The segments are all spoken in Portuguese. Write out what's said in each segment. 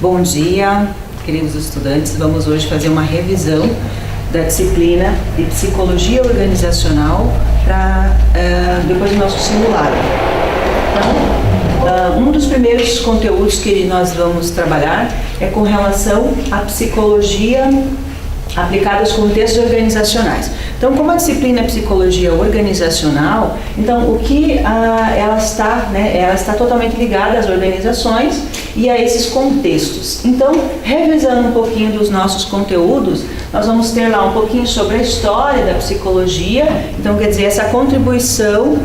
Bom dia, queridos estudantes. Vamos hoje fazer uma revisão da disciplina de Psicologia Organizacional para depois do nosso simulado. Então, um dos primeiros conteúdos que nós vamos trabalhar é com relação à psicologia aplicada aos contextos organizacionais. Então, como a disciplina é psicologia organizacional, então o que ela está totalmente ligada às organizações e a esses contextos. Então, revisando um pouquinho dos nossos conteúdos, nós vamos ter lá um pouquinho sobre a história da psicologia. Então, quer dizer, essa contribuição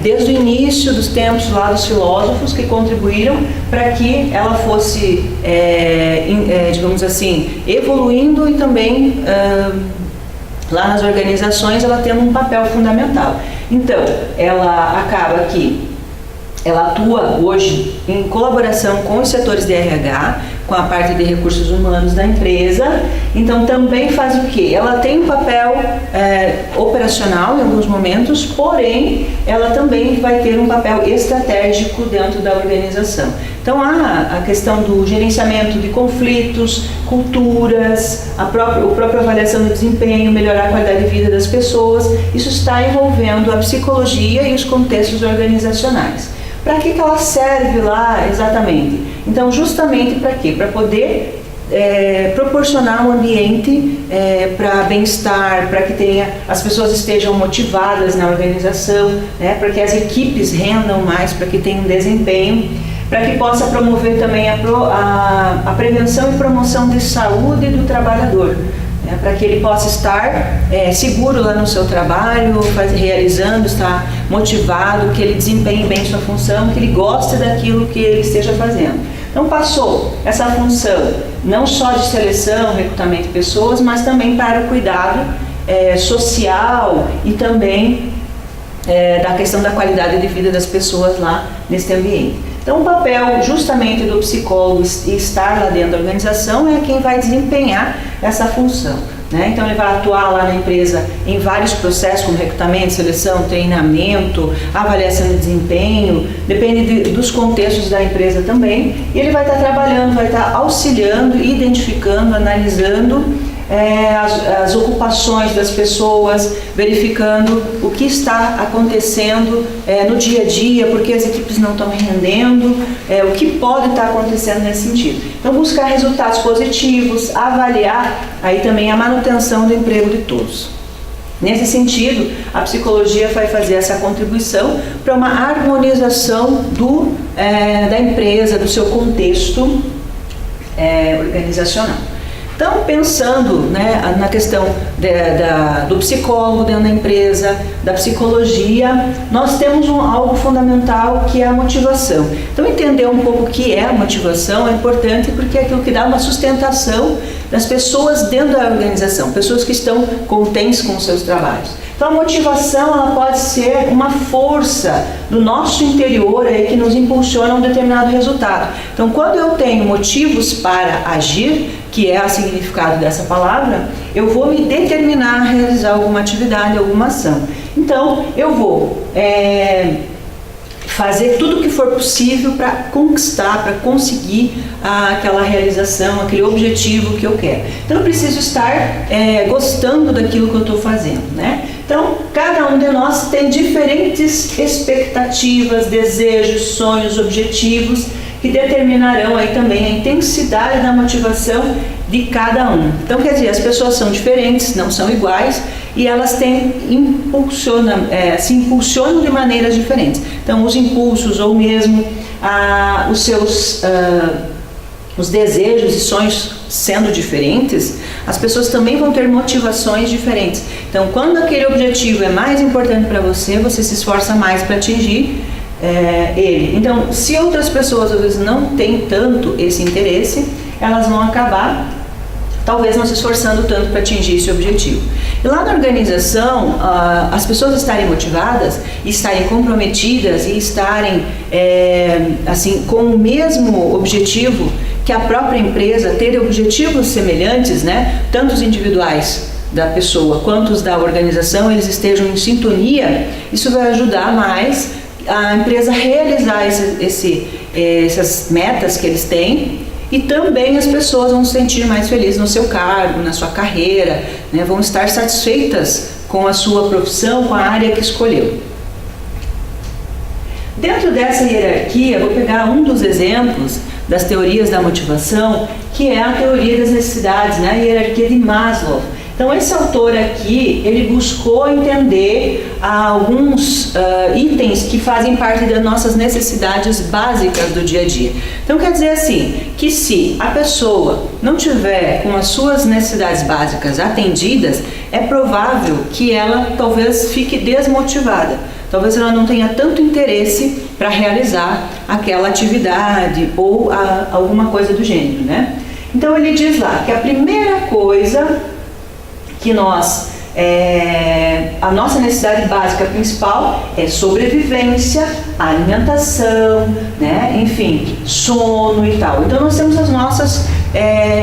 desde o início dos tempos lá dos filósofos que contribuíram para que ela fosse, digamos assim, evoluindo e também lá nas organizações ela tendo um papel fundamental. Então, ela acaba que ela atua hoje em colaboração com os setores de RH, com a parte de recursos humanos da empresa. Então também faz o quê? Ela tem um papel operacional em alguns momentos, porém ela também vai ter um papel estratégico dentro da organização. Então há a questão do gerenciamento de conflitos, culturas, a própria avaliação do desempenho, melhorar a qualidade de vida das pessoas. Isso está envolvendo a psicologia e os contextos organizacionais. Para que ela serve lá exatamente? Então, justamente para quê? Para poder proporcionar um ambiente para bem-estar, para que as pessoas estejam motivadas na organização, para que as equipes rendam mais, para que tenham desempenho, para que possa promover também a prevenção e promoção de saúde do trabalhador, para que ele possa estar seguro lá no seu trabalho, realizando, estar motivado, que ele desempenhe bem sua função, que ele goste daquilo que ele esteja fazendo. Então passou essa função não só de seleção, recrutamento de pessoas, mas também para o cuidado social e também da questão da qualidade de vida das pessoas lá nesse ambiente. Então o papel justamente do psicólogo e estar lá dentro da organização é quem vai desempenhar essa função, Então ele vai atuar lá na empresa em vários processos, como recrutamento, seleção, treinamento, avaliação de desempenho, depende dos contextos da empresa também, e ele vai estar trabalhando, vai estar auxiliando, identificando, analisando as ocupações das pessoas, verificando o que está acontecendo no dia a dia, porque as equipes não estão rendendo, o que pode estar acontecendo nesse sentido. Então buscar resultados positivos, avaliar aí também a manutenção do emprego de todos. Nesse sentido, a psicologia vai fazer essa contribuição para uma harmonização da empresa, do seu contexto organizacional. Então, pensando na questão do psicólogo dentro da empresa, da psicologia, nós temos algo fundamental que é a motivação. Então, entender um pouco o que é a motivação é importante porque é aquilo que dá uma sustentação das pessoas dentro da organização, pessoas que estão contentes com os seus trabalhos. Então, a motivação ela pode ser uma força do nosso interior que nos impulsiona a um determinado resultado. Então, quando eu tenho motivos para agir, que é o significado dessa palavra, eu vou me determinar a realizar alguma atividade, alguma ação. Então, eu vou fazer tudo o que for possível para conquistar, para conseguir aquela realização, aquele objetivo que eu quero. Então, eu preciso estar gostando daquilo que eu estou fazendo, Então, cada um de nós tem diferentes expectativas, desejos, sonhos, objetivos, que determinarão aí também a intensidade da motivação de cada um. Então, quer dizer, as pessoas são diferentes, não são iguais, e elas se impulsionam de maneiras diferentes. Então, os impulsos ou mesmo os desejos e sonhos sendo diferentes, as pessoas também vão ter motivações diferentes. Então, quando aquele objetivo é mais importante para você, você se esforça mais para atingir ele. Então, se outras pessoas às vezes não têm tanto esse interesse, elas vão acabar talvez não se esforçando tanto para atingir esse objetivo. E lá na organização, as pessoas estarem motivadas, estarem comprometidas e estarem com o mesmo objetivo que a própria empresa, ter objetivos semelhantes, tanto os individuais da pessoa quanto os da organização, eles estejam em sintonia, isso vai ajudar mais a empresa a realizar essas metas que eles têm e também as pessoas vão se sentir mais felizes no seu cargo, na sua carreira, né? Vão estar satisfeitas com a sua profissão, com a área que escolheu. Dentro dessa hierarquia, vou pegar um dos exemplos das teorias da motivação, que é a teoria das necessidades, né? A hierarquia de Maslow. Então, esse autor aqui, ele buscou entender alguns itens que fazem parte das nossas necessidades básicas do dia a dia. Então, quer dizer assim, que se a pessoa não tiver com as suas necessidades básicas atendidas, é provável que ela talvez fique desmotivada. Talvez ela não tenha tanto interesse para realizar aquela atividade ou alguma coisa do gênero, né? Então, ele diz lá que a primeira coisa que a nossa necessidade básica principal é sobrevivência, alimentação, né? Enfim, sono e tal. Então nós temos as nossas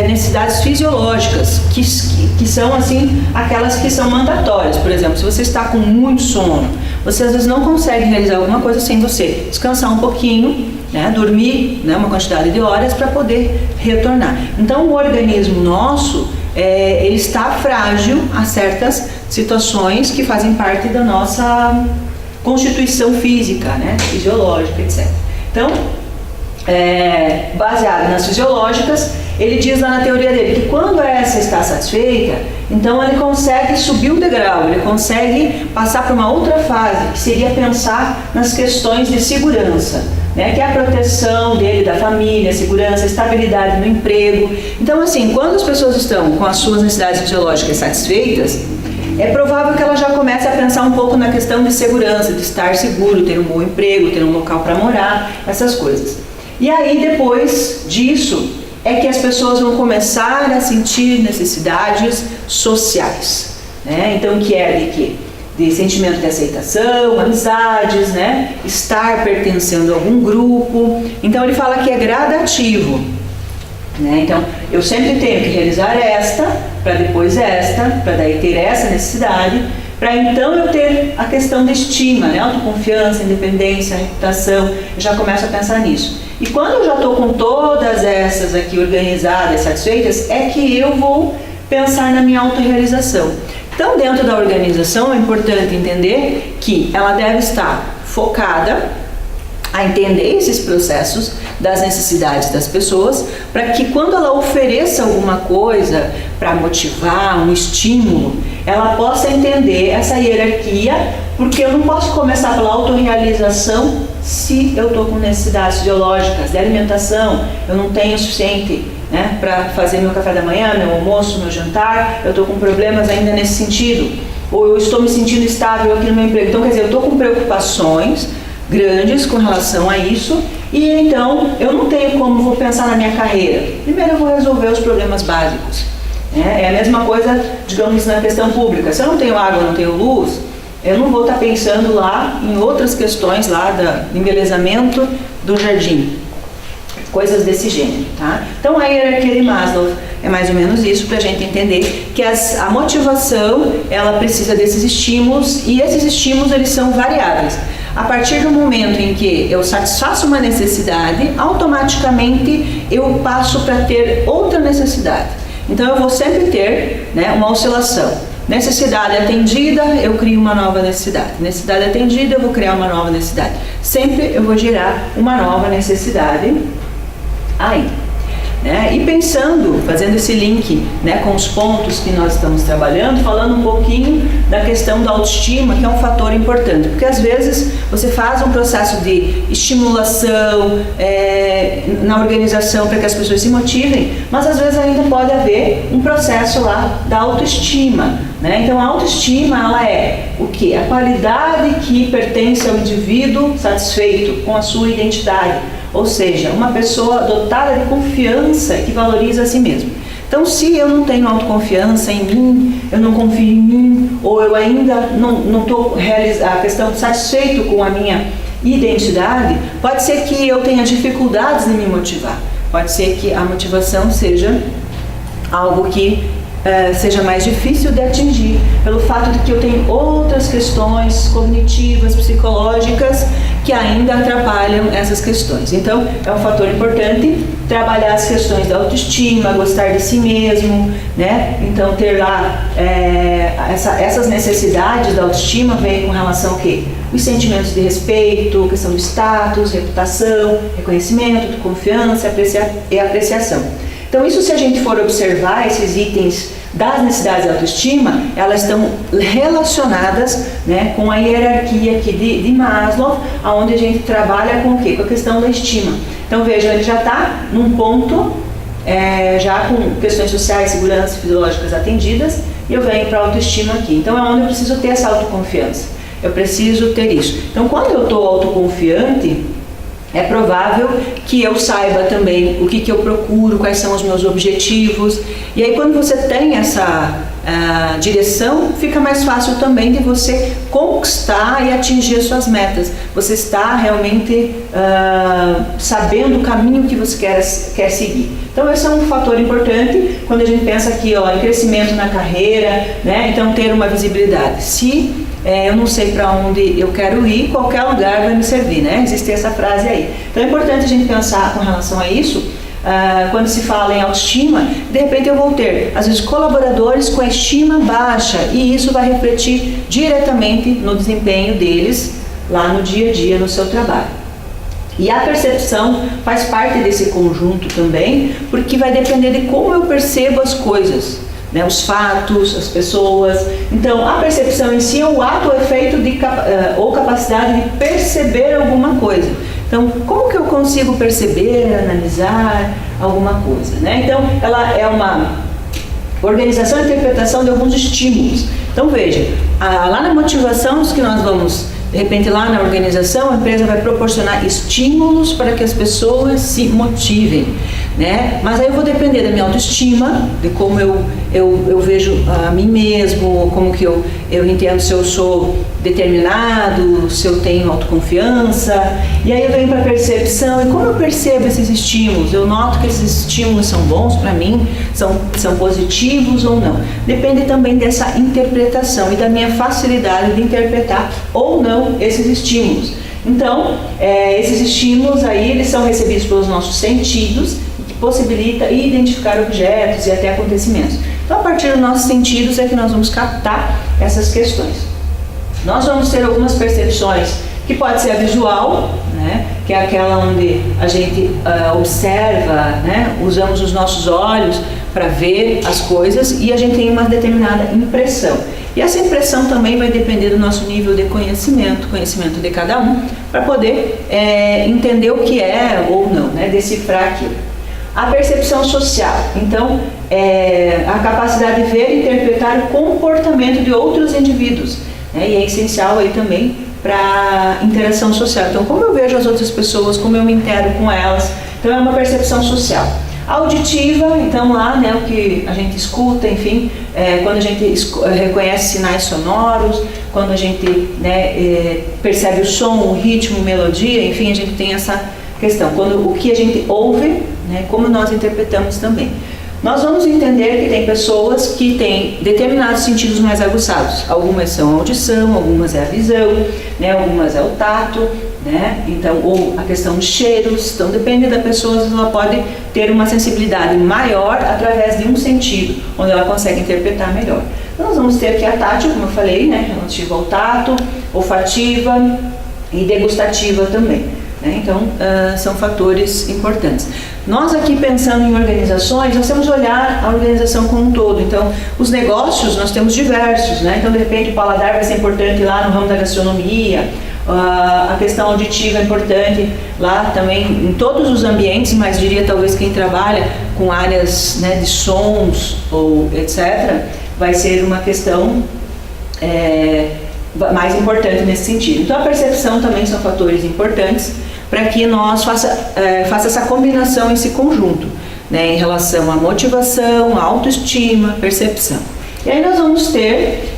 necessidades fisiológicas, que são assim, aquelas que são mandatórias. Por exemplo, se você está com muito sono, você às vezes não consegue realizar alguma coisa sem você descansar um pouquinho, né? Dormir, né? Uma quantidade de horas para poder retornar. Então o organismo nosso, ele está frágil a certas situações que fazem parte da nossa constituição física, né? Fisiológica, etc. Então, baseado nas fisiológicas, ele diz lá na teoria dele que quando essa está satisfeita, então ele consegue subir o degrau, ele consegue passar para uma outra fase, que seria pensar nas questões de segurança, né, que é a proteção dele, da família, segurança, estabilidade no emprego. Então, assim, quando as pessoas estão com as suas necessidades fisiológicas satisfeitas, é provável que ela já comece a pensar um pouco na questão de segurança, de estar seguro, ter um bom emprego, ter um local para morar, essas coisas. E aí, depois disso, é que as pessoas vão começar a sentir necessidades sociais, né? Então, que é de quê? De sentimento de aceitação, amizades, né? Estar pertencendo a algum grupo. Então ele fala que é gradativo, né? Então eu sempre tenho que realizar esta, para depois esta, para daí ter essa necessidade, para então eu ter a questão da estima, né? Autoconfiança, independência, reputação. Eu já começo a pensar nisso. E quando eu já estou com todas essas aqui organizadas, satisfeitas, é que eu vou pensar na minha autorrealização. Então, dentro da organização, é importante entender que ela deve estar focada a entender esses processos das necessidades das pessoas, para que quando ela ofereça alguma coisa para motivar, um estímulo, ela possa entender essa hierarquia, porque eu não posso começar pela autorrealização se eu estou com necessidades fisiológicas de alimentação, eu não tenho o suficiente, né, para fazer meu café da manhã, meu almoço, meu jantar, eu estou com problemas ainda nesse sentido, ou eu estou me sentindo estável aqui no meu emprego. Então, quer dizer, eu estou com preocupações grandes com relação a isso, e então eu não tenho como vou pensar na minha carreira. Primeiro eu vou resolver os problemas básicos, né? É a mesma coisa, digamos, na questão pública. Se eu não tenho água, não tenho luz, eu não vou estar pensando lá em outras questões lá do embelezamento do jardim, coisas desse gênero, tá? Então a hierarquia de Maslow é mais ou menos isso, para a gente entender que a motivação, ela precisa desses estímulos, e esses estímulos eles são variáveis. A partir do momento em que eu satisfaço uma necessidade, automaticamente eu passo para ter outra necessidade. Então eu vou sempre ter, né, uma oscilação. Necessidade atendida, eu crio uma nova necessidade. Necessidade atendida, eu vou criar uma nova necessidade. Sempre eu vou gerar uma nova necessidade aí, né? E pensando, fazendo esse link, né, com os pontos que nós estamos trabalhando, falando um pouquinho da questão da autoestima, que é um fator importante, porque às vezes você faz um processo de estimulação na organização para que as pessoas se motivem, mas às vezes ainda pode haver um processo lá da autoestima, né? Então a autoestima, ela é o quê? A qualidade que pertence ao indivíduo satisfeito com a sua identidade. Ou seja, uma pessoa dotada de confiança que valoriza a si mesmo. Então, se eu não tenho autoconfiança em mim, eu não confio em mim, ou eu ainda não estou a questão satisfeito com a minha identidade, pode ser que eu tenha dificuldades em me motivar. Pode ser que a motivação seja algo que seja mais difícil de atingir, pelo fato de que eu tenho outras questões cognitivas, psicológicas, que ainda atrapalham essas questões. Então, é um fator importante trabalhar as questões da autoestima, gostar de si mesmo, né? Então, ter lá essas necessidades da autoestima vem com relação ao quê? Os sentimentos de respeito, questão do status, reputação, reconhecimento, de confiança e apreciação. Então, isso, se a gente for observar esses itens das necessidades de autoestima, elas estão relacionadas, né, com a hierarquia aqui de Maslow, onde a gente trabalha com o quê? Com a questão da estima. Então, veja, ele já está num ponto, já com questões sociais, segurança, fisiológicas atendidas, e eu venho para a autoestima aqui. Então, é onde eu preciso ter essa autoconfiança. Eu preciso ter isso. Então, quando eu estou autoconfiante, é provável que eu saiba também o que eu procuro, quais são os meus objetivos. E aí, quando você tem essa direção, fica mais fácil também de você conquistar e atingir as suas metas. Você está realmente sabendo o caminho que você quer seguir. Então, esse é um fator importante quando a gente pensa aqui, em crescimento na carreira, né? Então, ter uma visibilidade. Se eu não sei para onde eu quero ir, qualquer lugar vai me servir, né? Existe essa frase aí. Então, é importante a gente pensar com relação a isso. Quando se fala em autoestima, de repente eu vou ter, às vezes, colaboradores com a estima baixa, e isso vai refletir diretamente no desempenho deles lá no dia a dia, no seu trabalho. E a percepção faz parte desse conjunto também, porque vai depender de como eu percebo as coisas, né, os fatos, as pessoas. Então, a percepção em si é o ato ou efeito ou capacidade de perceber alguma coisa. Então, como que eu consigo perceber, analisar alguma coisa, né? Então, ela é uma organização e interpretação de alguns estímulos. Então, veja, lá na motivação, os que nós vamos, de repente, lá na organização, a empresa vai proporcionar estímulos para que as pessoas se motivem, né? Mas aí eu vou depender da minha autoestima, de como eu vejo a mim mesmo, como que eu entendo se eu sou determinado, se eu tenho autoconfiança. E aí eu venho para a percepção, e como eu percebo esses estímulos? Eu noto que esses estímulos são bons para mim, são positivos ou não. Depende também dessa interpretação e da minha facilidade de interpretar ou não esses estímulos. Então, esses estímulos aí, eles são recebidos pelos nossos sentidos, que possibilita identificar objetos e até acontecimentos. Então, a partir dos nossos sentidos é que nós vamos captar essas questões. Nós vamos ter algumas percepções, que pode ser a visual, né, que é aquela onde a gente observa, né, usamos os nossos olhos para ver as coisas e a gente tem uma determinada impressão. E essa impressão também vai depender do nosso nível de conhecimento de cada um, para poder entender o que é ou não, né, decifrar aquilo. A percepção social, então, é a capacidade de ver e interpretar o comportamento de outros indivíduos, né, e é essencial aí também para a interação social. Então, como eu vejo as outras pessoas, como eu me intero com elas, então é uma percepção social. Auditiva, então lá, né, o que a gente escuta, enfim, quando a gente reconhece sinais sonoros, quando a gente, né, percebe o som, o ritmo, melodia, enfim, a gente tem essa questão. Quando o que a gente ouve, né, como nós interpretamos também. Nós vamos entender que tem pessoas que têm determinados sentidos mais aguçados. Algumas são a audição, algumas é a visão, né, algumas é o tato, né, então, ou a questão dos cheiros. Então, depende da pessoa, ela pode ter uma sensibilidade maior através de um sentido, onde ela consegue interpretar melhor. Então, nós vamos ter aqui a tátil, como eu falei, né, relativa ao tato, olfativa e degustativa também. Então, são fatores importantes. Nós aqui, pensando em organizações, nós temos que olhar a organização como um todo. Então, os negócios, nós temos diversos, né? Então, de repente, o paladar vai ser importante lá no ramo da gastronomia, a questão auditiva é importante lá também, em todos os ambientes, mas diria talvez quem trabalha com áreas, né, de sons ou etc., vai ser uma questão mais importante nesse sentido. Então, a percepção também são fatores importantes para que nós faça essa combinação, esse conjunto, né, em relação à motivação, à autoestima, percepção. E aí nós vamos ter,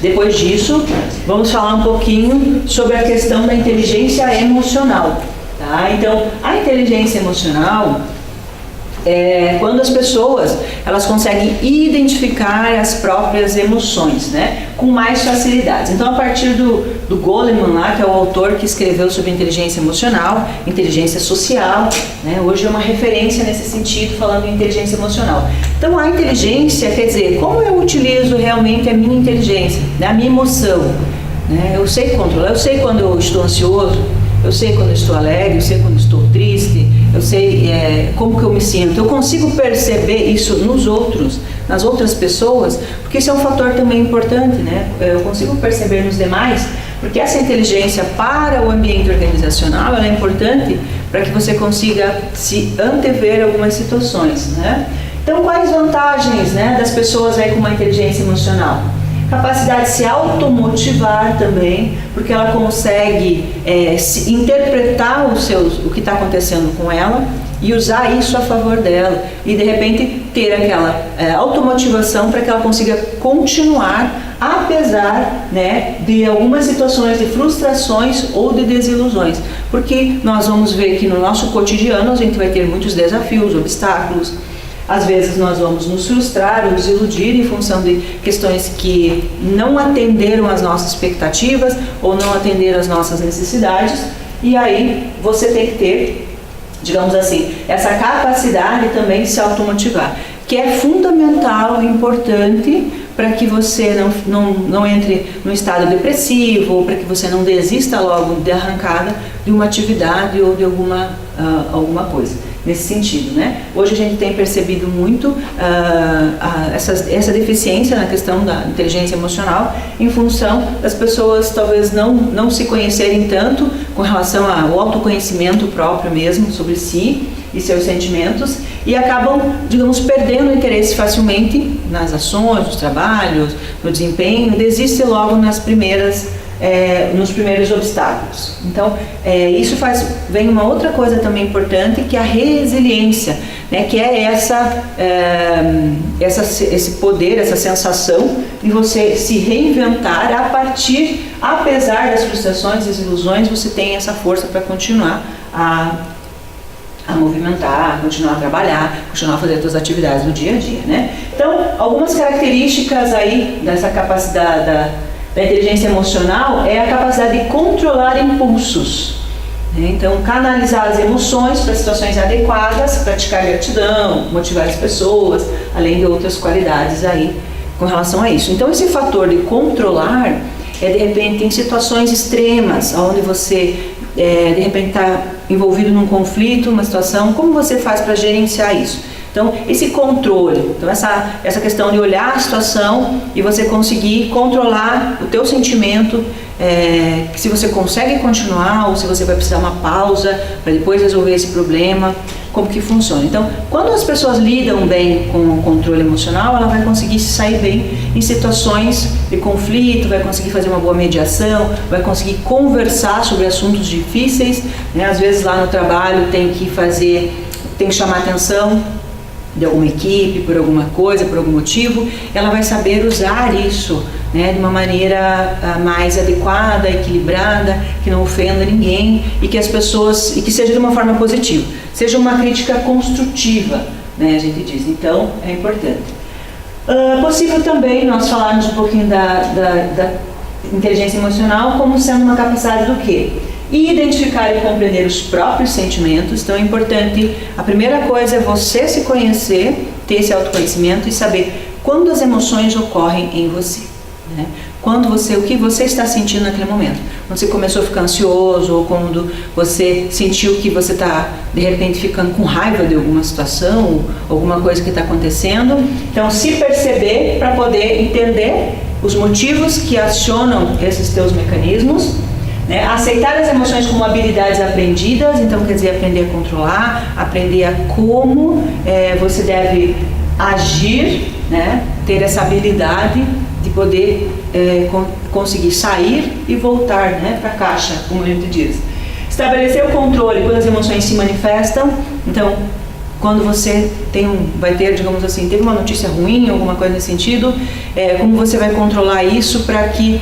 depois disso, vamos falar um pouquinho sobre a questão da inteligência emocional, tá? Então, a inteligência emocional é quando as pessoas, elas conseguem identificar as próprias emoções, né, com mais facilidade. Então, a partir do do Goleman lá, que é o autor que escreveu sobre inteligência emocional, inteligência social, né? Hoje é uma referência nesse sentido, falando em inteligência emocional. Então, a inteligência, quer dizer, como eu utilizo realmente a minha inteligência, né? A minha emoção, né? Eu sei controlar, eu sei quando eu estou ansioso, eu sei quando eu estou alegre, eu sei quando eu estou triste, eu sei como que eu me sinto. Eu consigo perceber isso nos outros, nas outras pessoas, porque isso é um fator também importante, né? Eu consigo perceber nos demais, porque essa inteligência para o ambiente organizacional, ela é importante para que você consiga se antever algumas situações, né? Então, quais vantagens, né, das pessoas aí com uma inteligência emocional? Capacidade de se automotivar também, porque ela consegue interpretar o que está acontecendo com ela e usar isso a favor dela e de repente ter aquela automotivação para que ela consiga continuar apesar, né, de algumas situações de frustrações ou de desilusões, porque nós vamos ver que no nosso cotidiano a gente vai ter muitos desafios, obstáculos. Às vezes nós vamos nos frustrar ou nos iludir em função de questões que não atenderam às nossas expectativas ou não atenderam às nossas necessidades, e aí você tem que ter, digamos assim, essa capacidade também de se automotivar, que é fundamental e importante para que você não entre no estado depressivo, ou para que você não desista logo de arrancada de uma atividade ou de alguma coisa. Nesse sentido, né? Hoje a gente tem percebido muito essa deficiência na questão da inteligência emocional em função das pessoas talvez não se conhecerem tanto com relação ao autoconhecimento próprio mesmo sobre si e seus sentimentos, e acabam, digamos, perdendo o interesse facilmente nas ações, nos trabalhos, no desempenho, desiste logo nos primeiros obstáculos. Então, isso vem uma outra coisa também importante, que é a resiliência, né? Que é esse poder, essa sensação de você se reinventar apesar das frustrações, desilusões, você tem essa força para continuar a movimentar, continuar a trabalhar, continuar a fazer as suas atividades do dia a dia, né? Então, algumas características aí dessa capacidade da inteligência emocional é a capacidade de controlar impulsos, né? Então, canalizar as emoções para situações adequadas, praticar gratidão, motivar as pessoas, além de outras qualidades aí com relação a isso. Então, esse fator de controlar de repente em situações extremas, onde você de repente está envolvido num conflito, uma situação, como você faz para gerenciar isso? Então, esse controle, então essa questão de olhar a situação e você conseguir controlar o teu sentimento, se você consegue continuar ou se você vai precisar uma pausa para depois resolver esse problema, como que funciona. Então, quando as pessoas lidam bem com o controle emocional, ela vai conseguir se sair bem em situações de conflito, vai conseguir fazer uma boa mediação, vai conseguir conversar sobre assuntos difíceis, né? Às vezes lá no trabalho tem que chamar atenção de alguma equipe, por alguma coisa, por algum motivo, ela vai saber usar isso, né, de uma maneira mais adequada, equilibrada, que não ofenda ninguém e que seja de uma forma positiva, seja uma crítica construtiva, né, a gente diz. Então, é importante. Possível também nós falarmos um pouquinho da inteligência emocional como sendo uma capacidade do quê? Identificar e compreender os próprios sentimentos. Então é importante, a primeira coisa é você se conhecer, ter esse autoconhecimento e saber quando as emoções ocorrem em você, né? O que você está sentindo naquele momento. Quando você começou a ficar ansioso, ou quando você sentiu que você está de repente ficando com raiva de alguma situação, alguma coisa que está acontecendo. Então, se perceber para poder entender os motivos que acionam esses teus mecanismos, né? Aceitar as emoções como habilidades aprendidas, então quer dizer, aprender a controlar, aprender a como você deve agir, né? Ter essa habilidade de poder conseguir sair e voltar, né, para a caixa, como a gente diz. Estabelecer o controle quando as emoções se manifestam. Então, quando você vai ter, digamos assim, teve uma notícia ruim, alguma coisa nesse sentido, como você vai controlar isso para que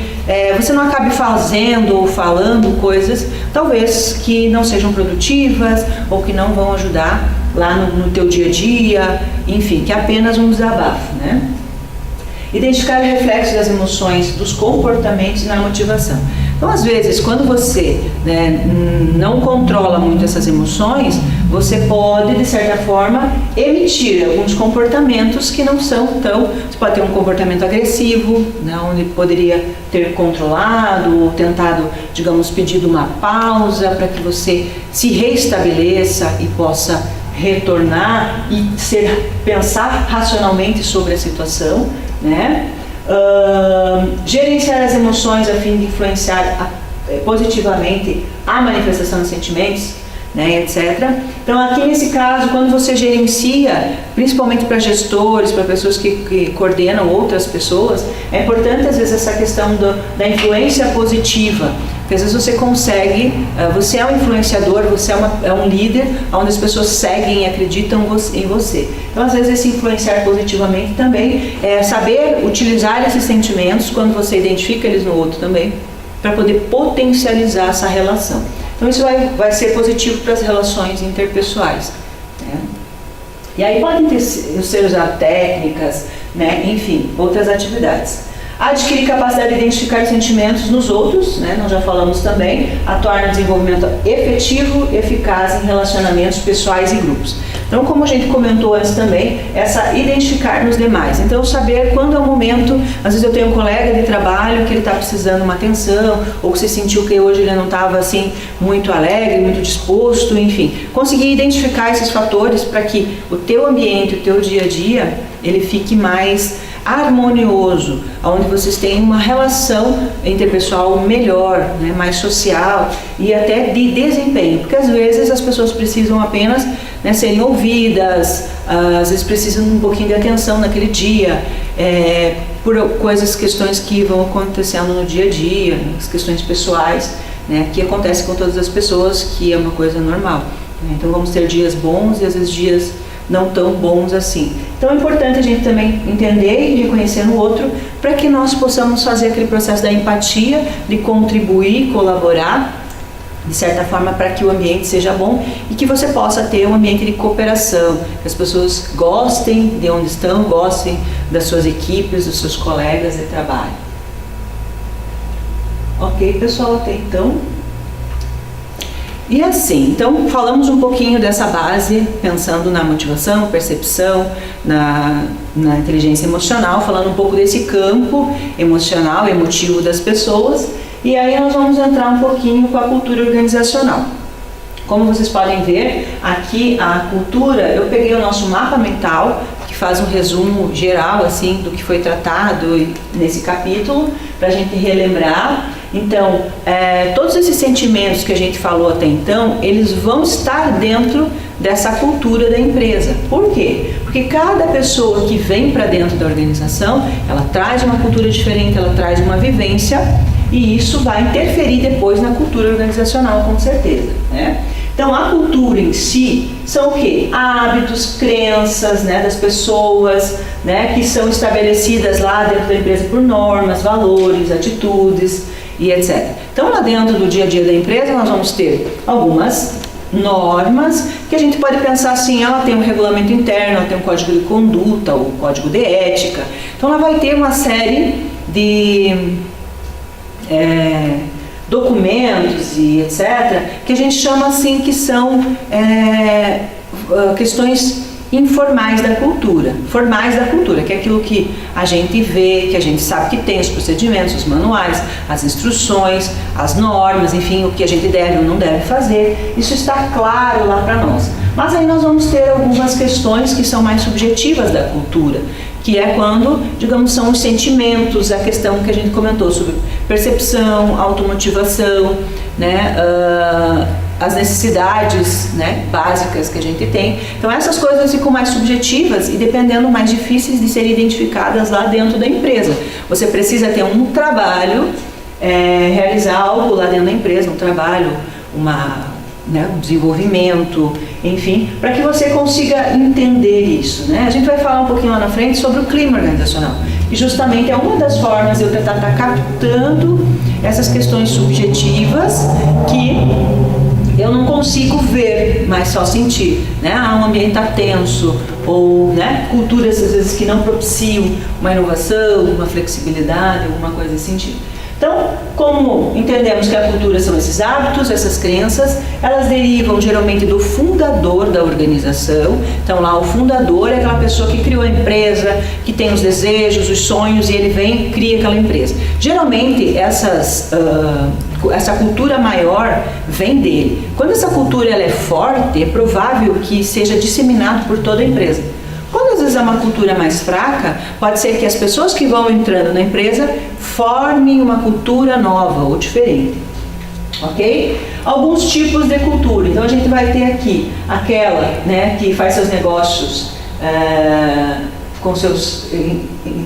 você não acabe fazendo ou falando coisas, talvez, que não sejam produtivas ou que não vão ajudar lá no teu dia a dia, enfim, que é apenas um desabafo, né? Identificar o reflexo das emoções, dos comportamentos na motivação. Então, às vezes, quando você, né, não controla muito essas emoções, você pode, de certa forma, emitir alguns comportamentos que não são tão... Você pode ter um comportamento agressivo, né, onde poderia ter controlado ou tentado, digamos, pedido uma pausa para que você se reestabeleça e possa retornar e pensar racionalmente sobre a situação, né? Gerenciar as emoções a fim de influenciar positivamente a manifestação de sentimentos, né, etc. Então, aqui nesse caso, quando você gerencia, principalmente para gestores, para pessoas que coordenam outras pessoas, é importante às vezes essa questão da influência positiva, porque às vezes você consegue, você é um influenciador, você é um líder, onde as pessoas seguem e acreditam em você. Então, às vezes, esse influenciar positivamente também é saber utilizar esses sentimentos quando você identifica eles no outro também, para poder potencializar essa relação. Então, isso vai ser positivo para as relações interpessoais, né? E aí podem ser usar técnicas, né? Enfim, outras atividades. Adquirir capacidade de identificar sentimentos nos outros, né? Nós já falamos também, atuar no desenvolvimento efetivo e eficaz em relacionamentos pessoais e grupos. Então, como a gente comentou antes também, essa identificar nos demais. Então, saber quando é o momento, às vezes eu tenho um colega de trabalho que ele está precisando de uma atenção, ou que você sentiu que hoje ele não estava assim muito alegre, muito disposto, enfim. Conseguir identificar esses fatores para que o teu ambiente, o teu dia a dia, ele fique mais harmonioso, onde vocês têm uma relação interpessoal melhor, né, mais social e até de desempenho, porque às vezes as pessoas precisam apenas, né, serem ouvidas, às vezes precisam de um pouquinho de atenção naquele dia, por questões que vão acontecendo no dia a dia, as questões pessoais, né, que acontecem com todas as pessoas, que é uma coisa normal, né? Então vamos ter dias bons e às vezes dias não tão bons assim. Então é importante a gente também entender e reconhecer no outro, para que nós possamos fazer aquele processo da empatia, de contribuir, colaborar, de certa forma, para que o ambiente seja bom e que você possa ter um ambiente de cooperação, que as pessoas gostem de onde estão, gostem das suas equipes, dos seus colegas de trabalho. Ok, pessoal, até então. E assim, então falamos um pouquinho dessa base, pensando na motivação, percepção, na inteligência emocional, falando um pouco desse campo emocional, emotivo das pessoas, e aí nós vamos entrar um pouquinho com a cultura organizacional. Como vocês podem ver, aqui a cultura, eu peguei o nosso mapa mental, que faz um resumo geral assim do que foi tratado nesse capítulo, para a gente relembrar. Então, todos esses sentimentos que a gente falou até então, eles vão estar dentro dessa cultura da empresa. Por quê? Porque cada pessoa que vem para dentro da organização, ela traz uma cultura diferente, ela traz uma vivência, e isso vai interferir depois na cultura organizacional, com certeza, né? Então, a cultura em si são o quê? Hábitos, crenças, né, das pessoas, né, que são estabelecidas lá dentro da empresa por normas, valores, atitudes e etc. Então, lá dentro do dia a dia da empresa, nós vamos ter algumas normas que a gente pode pensar assim, ela tem um regulamento interno, ela tem um código de conduta, o código de ética. Então, ela vai ter uma série de documentos e etc., que a gente chama assim que são questões informais da cultura, formais da cultura, que é aquilo que a gente vê, que a gente sabe que tem os procedimentos, os manuais, as instruções, as normas, enfim, o que a gente deve ou não deve fazer, isso está claro lá para nós. Mas aí nós vamos ter algumas questões que são mais subjetivas da cultura, que é quando, digamos, são os sentimentos, a questão que a gente comentou sobre percepção, automotivação, né, as necessidades, né, básicas que a gente tem. Então essas coisas ficam mais subjetivas e dependendo mais difíceis de serem identificadas lá dentro da empresa. Você precisa ter um trabalho, realizar algo lá dentro da empresa, um trabalho, um desenvolvimento, enfim, para que você consiga entender isso, né? A gente vai falar um pouquinho lá na frente sobre o clima organizacional, e justamente é uma das formas de eu tentar estar captando essas questões subjetivas que eu não consigo ver, mas só sentir, né? Um ambiente está tenso, ou, né, culturas às vezes que não propiciam uma inovação, uma flexibilidade, alguma coisa nesse sentido. Então, como entendemos que a cultura são esses hábitos, essas crenças, elas derivam geralmente do fundador da organização. Então, lá o fundador é aquela pessoa que criou a empresa, que tem os desejos, os sonhos, e ele vem e cria aquela empresa. Geralmente, essa cultura maior vem dele. Quando essa cultura ela é forte, é provável que seja disseminado por toda a empresa. Quando às vezes é uma cultura mais fraca, pode ser que as pessoas que vão entrando na empresa formem uma cultura nova ou diferente, ok? Alguns tipos de cultura. Então a gente vai ter aqui aquela, né, que faz seus negócios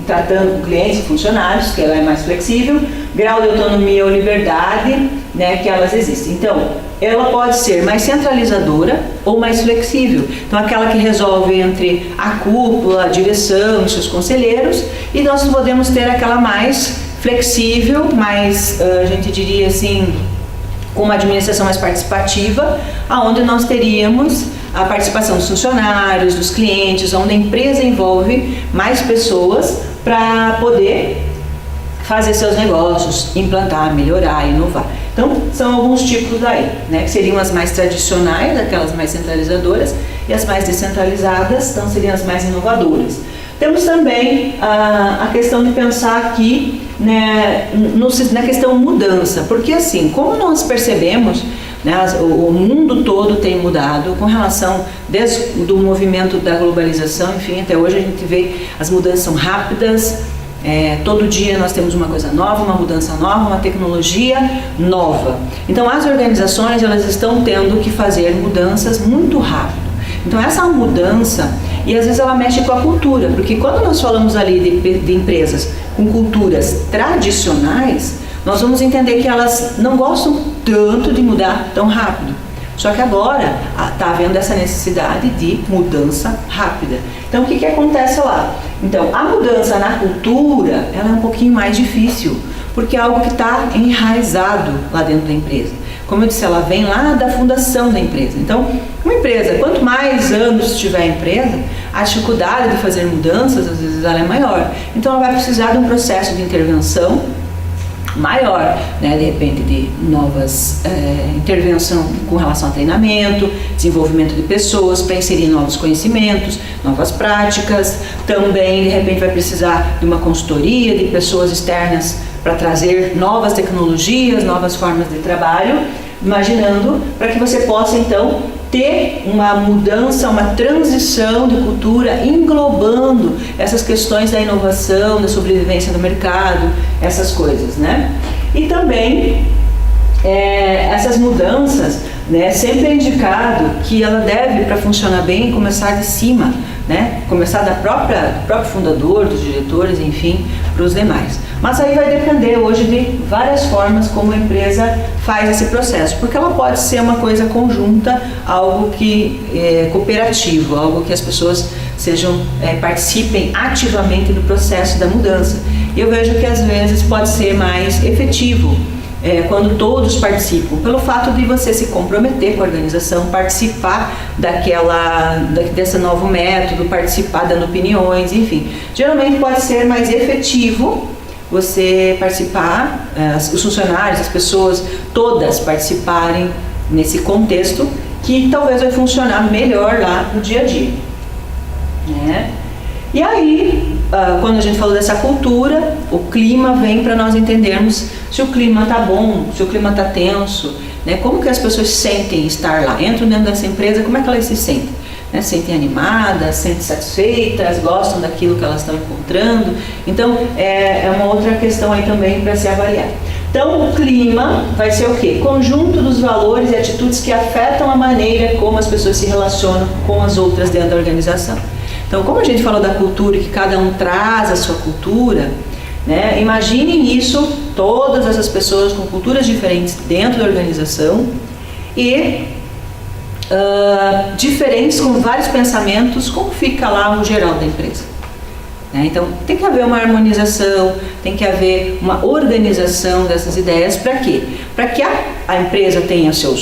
tratando com clientes e funcionários, que ela é mais flexível, grau de autonomia ou liberdade, né, que elas existem. Então, ela pode ser mais centralizadora ou mais flexível. Então, aquela que resolve entre a cúpula, a direção e seus conselheiros, e nós podemos ter aquela mais flexível, mais, a gente diria assim, com uma administração mais participativa, aonde nós teríamos a participação dos funcionários, dos clientes, onde a empresa envolve mais pessoas para poder fazer seus negócios, implantar, melhorar, inovar. Então, são alguns tipos aí, né, que seriam as mais tradicionais, aquelas mais centralizadoras, e as mais descentralizadas, então seriam as mais inovadoras. Temos também a questão de pensar aqui, né, na questão mudança, porque assim, como nós percebemos, né, o mundo todo tem mudado com relação desde o movimento da globalização, enfim, até hoje a gente vê as mudanças são rápidas, todo dia nós temos uma coisa nova, uma mudança nova, uma tecnologia nova. Então as organizações elas estão tendo que fazer mudanças muito rápido. Então essa mudança, e às vezes ela mexe com a cultura, porque quando nós falamos ali de empresas com culturas tradicionais, nós vamos entender que elas não gostam tanto de mudar tão rápido. Só que agora está havendo essa necessidade de mudança rápida. Então o que acontece lá? Então a mudança na cultura ela é um pouquinho mais difícil, porque é algo que está enraizado lá dentro da empresa. Como eu disse, ela vem lá da fundação da empresa. Então, uma empresa, quanto mais anos tiver a empresa, a dificuldade de fazer mudanças, às vezes, ela é maior. Então, ela vai precisar de um processo de intervenção maior, né? De repente de novas intervenção com relação a treinamento, desenvolvimento de pessoas para inserir novos conhecimentos, novas práticas. Também de repente vai precisar de uma consultoria de pessoas externas para trazer novas tecnologias, novas formas de trabalho, imaginando para que você possa então ter uma mudança, uma transição de cultura englobando essas questões da inovação, da sobrevivência no mercado, essas coisas, né? E também essas mudanças, né, sempre é indicado que ela deve, para funcionar bem, começar de cima, né? Começar do próprio fundador, dos diretores, enfim, para os demais. Mas aí vai depender hoje de várias formas como a empresa faz esse processo, porque ela pode ser uma coisa conjunta, algo que é cooperativo, algo que as pessoas participem ativamente do processo da mudança. E eu vejo que às vezes pode ser mais efetivo quando todos participam, pelo fato de você se comprometer com a organização, participar desse novo método, participar dando opiniões, enfim. Geralmente pode ser mais efetivo você participar, os funcionários, as pessoas todas participarem nesse contexto, que talvez vai funcionar melhor lá no dia a dia, né? E aí, quando a gente falou dessa cultura, o clima vem para nós entendermos se o clima está bom, se o clima está tenso, né? Como que as pessoas sentem estar lá, entram dentro dessa empresa, como é que elas se sentem? Né? Sentem animadas, sentem satisfeitas, gostam daquilo que elas estão encontrando. Então, é uma outra questão aí também para se avaliar. Então, o clima vai ser o quê? Conjunto dos valores e atitudes que afetam a maneira como as pessoas se relacionam com as outras dentro da organização. Então, como a gente falou da cultura, que cada um traz a sua cultura, né? Imaginem isso, todas essas pessoas com culturas diferentes dentro da organização e diferentes, com vários pensamentos, como fica lá o geral da empresa. Né? Então, tem que haver uma harmonização, tem que haver uma organização dessas ideias. Para quê? Para que a empresa tenha seu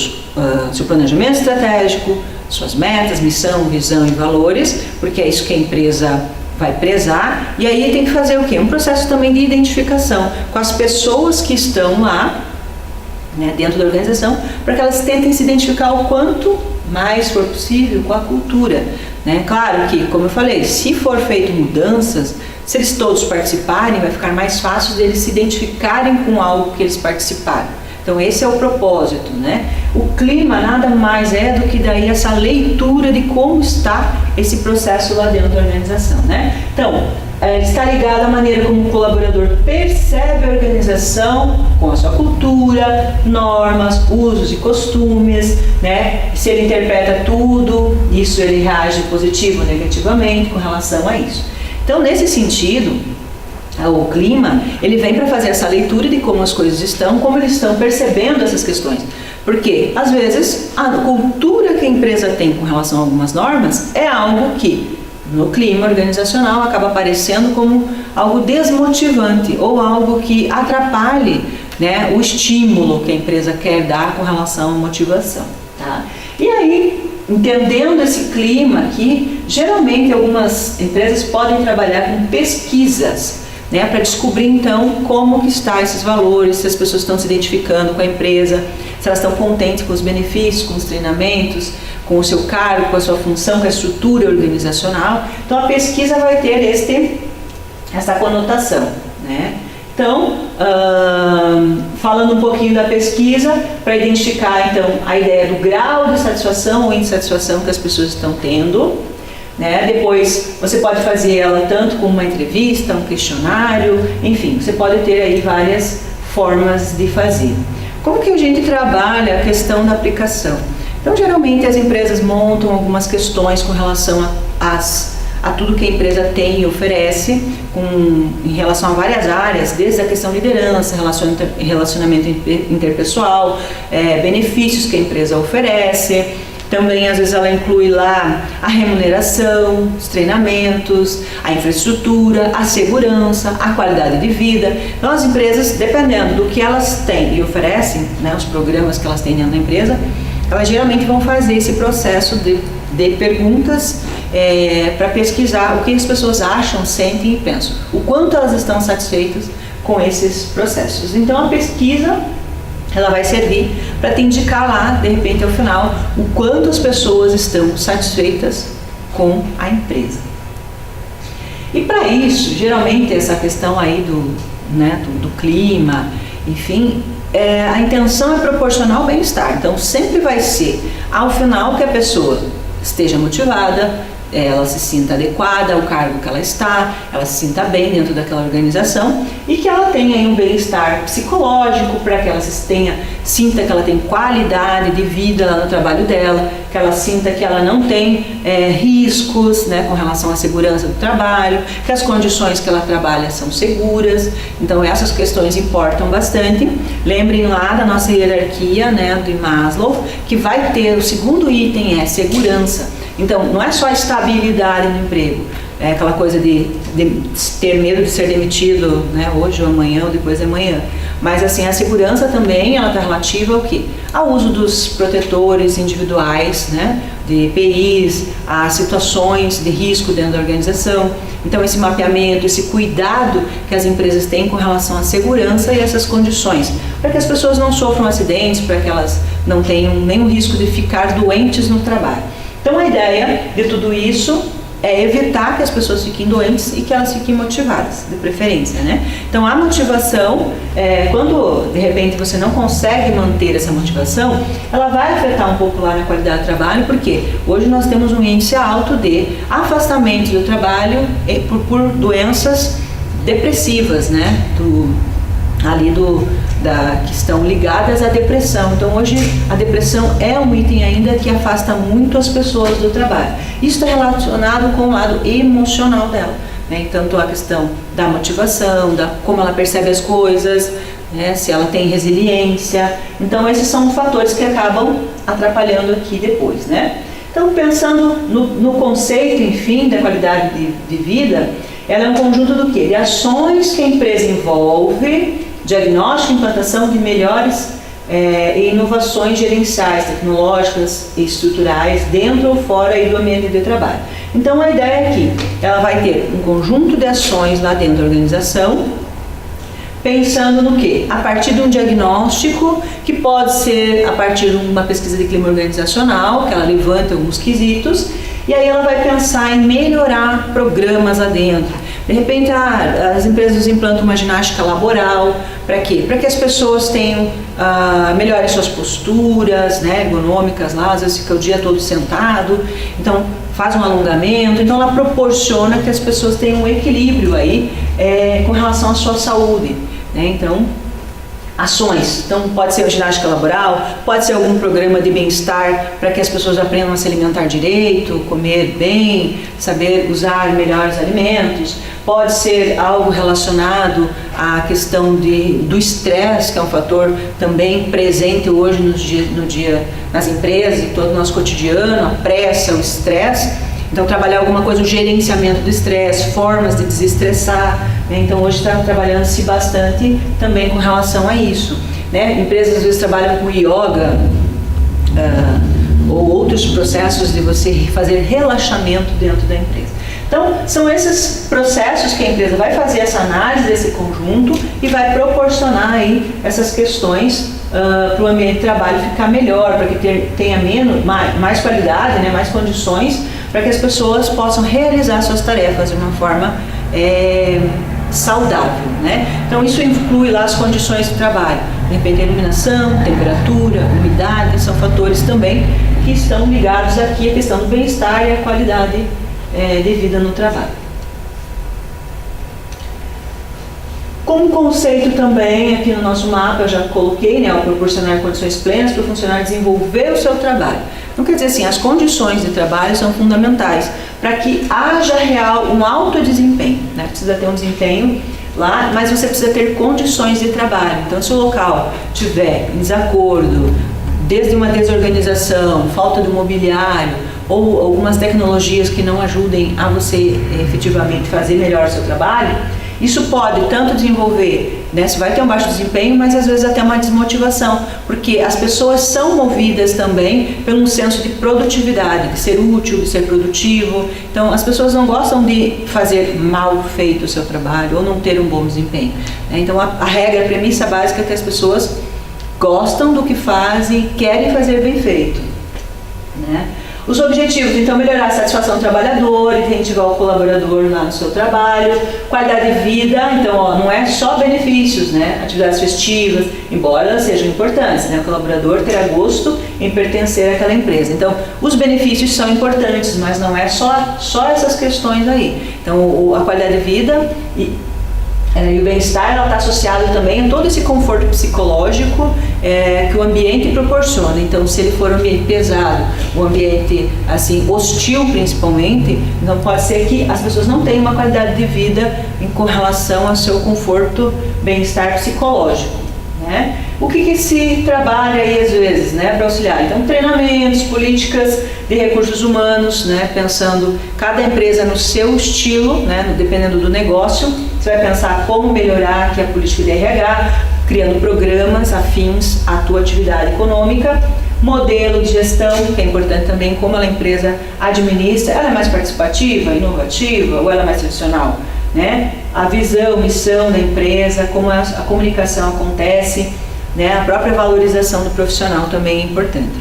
planejamento estratégico, suas metas, missão, visão e valores, porque é isso que a empresa vai prezar, e aí tem que fazer o quê? Um processo também de identificação com as pessoas que estão lá, né, dentro da organização, para que elas tentem se identificar o quanto mais for possível com a cultura, né? Claro que, como eu falei, se for feito mudanças, se eles todos participarem, vai ficar mais fácil deles se identificarem com algo que eles participaram. Então esse é o propósito, né? O clima nada mais é do que daí essa leitura de como está esse processo lá dentro da organização, né? Então, está ligado à maneira como o colaborador percebe a organização com a sua cultura, normas, usos e costumes, né? Se ele interpreta tudo, isso ele reage positivo ou negativamente com relação a isso. Então, nesse sentido, o clima, ele vem para fazer essa leitura de como as coisas estão, como eles estão percebendo essas questões. Porque, às vezes, a cultura que a empresa tem com relação a algumas normas é algo que, no clima organizacional, acaba aparecendo como algo desmotivante ou algo que atrapalhe, né, o estímulo que a empresa quer dar com relação à motivação. Tá? E aí, entendendo esse clima aqui, geralmente algumas empresas podem trabalhar com pesquisas, né, para descobrir então como que está esses valores, se as pessoas estão se identificando com a empresa, se elas estão contentes com os benefícios, com os treinamentos, com o seu cargo, com a sua função, com a estrutura organizacional. Então a pesquisa vai ter essa conotação, né? Então, falando um pouquinho da pesquisa, para identificar então a ideia do grau de satisfação ou insatisfação que as pessoas estão tendo, né? Depois você pode fazer ela tanto com uma entrevista, um questionário, enfim, você pode ter aí várias formas de fazer. Como que a gente trabalha a questão da aplicação? Então, geralmente as empresas montam algumas questões com relação a tudo que a empresa tem e oferece, em relação a várias áreas, desde a questão de liderança, relacionamento interpessoal, benefícios que a empresa oferece. Também, às vezes, ela inclui lá a remuneração, os treinamentos, a infraestrutura, a segurança, a qualidade de vida. Então, as empresas, dependendo do que elas têm e oferecem, né, os programas que elas têm dentro da empresa, elas geralmente vão fazer esse processo de perguntas para pesquisar o que as pessoas acham, sentem e pensam, o quanto elas estão satisfeitas com esses processos. Então, a pesquisa ela vai servir para te indicar lá, de repente, ao final, o quanto as pessoas estão satisfeitas com a empresa. E para isso, geralmente, essa questão aí do clima, enfim, a intenção é proporcionar ao bem-estar. Então, sempre vai ser, ao final, que a pessoa esteja motivada, ela se sinta adequada ao cargo que ela está, ela se sinta bem dentro daquela organização e que ela tenha aí um bem-estar psicológico para que ela sinta que ela tem qualidade de vida lá no trabalho dela, que ela sinta que ela não tem riscos, né, com relação à segurança do trabalho, que as condições que ela trabalha são seguras. Então essas questões importam bastante. Lembrem lá da nossa hierarquia, né, do Maslow, que vai ter o segundo item é segurança. Então, não é só a estabilidade no emprego, é aquela coisa de ter medo de ser demitido, né, hoje ou amanhã ou depois de amanhã. Mas assim, a segurança também, ela está relativa ao quê? Ao uso dos protetores individuais, né, de EPIs, a situações de risco dentro da organização. Então, esse mapeamento, esse cuidado que as empresas têm com relação à segurança e essas condições, para que as pessoas não sofram acidentes, para que elas não tenham nenhum risco de ficar doentes no trabalho. Então, a ideia de tudo isso é evitar que as pessoas fiquem doentes e que elas fiquem motivadas, de preferência, né? Então, a motivação, quando de repente você não consegue manter essa motivação, ela vai afetar um pouco lá na qualidade do trabalho, porque hoje nós temos um índice alto de afastamento do trabalho por doenças depressivas, né? Que estão ligadas à depressão. Então, hoje a depressão é um item ainda que afasta muito as pessoas do trabalho. Isso está relacionado com o lado emocional dela, né? Tanto a questão da motivação, como ela percebe as coisas, né? Se ela tem resiliência. Então, esses são fatores que acabam atrapalhando aqui depois, né? Então, pensando no conceito, enfim, da qualidade de vida, ela é um conjunto do quê? De ações que a empresa envolve, diagnóstico e implantação de melhores e inovações gerenciais, tecnológicas e estruturais dentro ou fora aí do ambiente de trabalho. Então a ideia é que ela vai ter um conjunto de ações lá dentro da organização, pensando no quê? A partir de um diagnóstico, que pode ser a partir de uma pesquisa de clima organizacional, que ela levanta alguns quesitos, e aí ela vai pensar em melhorar programas lá dentro. De repente, as empresas implantam uma ginástica laboral, para quê? Para que as pessoas tenham, melhorem suas posturas, né, ergonômicas lá, às vezes fica o dia todo sentado, então faz um alongamento, então ela proporciona que as pessoas tenham um equilíbrio aí com relação à sua saúde, né? Então, ações, então pode ser a ginástica laboral, pode ser algum programa de bem-estar para que as pessoas aprendam a se alimentar direito, comer bem, saber usar melhores alimentos, pode ser algo relacionado à questão do estresse, que é um fator também presente hoje nas empresas, em todo o nosso cotidiano, a pressa, o estresse. Então, trabalhar alguma coisa, o gerenciamento do estresse, formas de desestressar, né? Então, hoje está trabalhando-se bastante também com relação a isso, né? Empresas às vezes trabalham com yoga ou outros processos de você fazer relaxamento dentro da empresa. Então, são esses processos que a empresa vai fazer essa análise desse conjunto e vai proporcionar aí essas questões para o ambiente de trabalho ficar melhor, para que tenha mais qualidade, né, mais condições, para que as pessoas possam realizar suas tarefas de uma forma saudável, né? Então isso inclui lá as condições de trabalho, de repente a iluminação, temperatura, umidade, são fatores também que estão ligados aqui à questão do bem-estar e a qualidade de vida no trabalho. Como conceito também, aqui no nosso mapa eu já coloquei, né, o proporcionar condições plenas para o funcionário desenvolver o seu trabalho. Então quer dizer assim, as condições de trabalho são fundamentais para que haja um alto desempenho, né? Precisa ter um desempenho lá, mas você precisa ter condições de trabalho. Então se o local tiver em desacordo, desde uma desorganização, falta de mobiliário, ou algumas tecnologias que não ajudem a você efetivamente fazer melhor o seu trabalho, isso pode tanto desenvolver, né, você vai ter um baixo desempenho, mas às vezes até uma desmotivação, porque as pessoas são movidas também pelo senso de produtividade, de ser útil, de ser produtivo. Então as pessoas não gostam de fazer mal feito o seu trabalho ou não ter um bom desempenho, né? Então a regra, a premissa básica é que as pessoas gostam do que fazem, querem fazer bem feito, né? Os objetivos, então, melhorar a satisfação do trabalhador, incentivar o colaborador lá no seu trabalho, qualidade de vida, então, não é só benefícios, né? Atividades festivas, embora elas sejam importantes, né? O colaborador terá gosto em pertencer àquela empresa. Então, os benefícios são importantes, mas não é só essas questões aí. Então, a qualidade de vida e o bem-estar, ela está associado também a todo esse conforto psicológico que o ambiente proporciona. Então, se ele for um ambiente pesado, um ambiente assim, hostil principalmente, então pode ser que as pessoas não tenham uma qualidade de vida com relação ao seu conforto, bem-estar psicológico, né? O que se trabalha aí às vezes, né, para auxiliar? Então, treinamentos, políticas de recursos humanos, né, pensando cada empresa no seu estilo, né, dependendo do negócio. Você vai pensar como melhorar aqui a política de RH, criando programas afins à tua atividade econômica, modelo de gestão, que é importante também, como a empresa administra, ela é mais participativa, inovativa ou ela é mais tradicional, né? A visão, missão da empresa, como a comunicação acontece, né? A própria valorização do profissional também é importante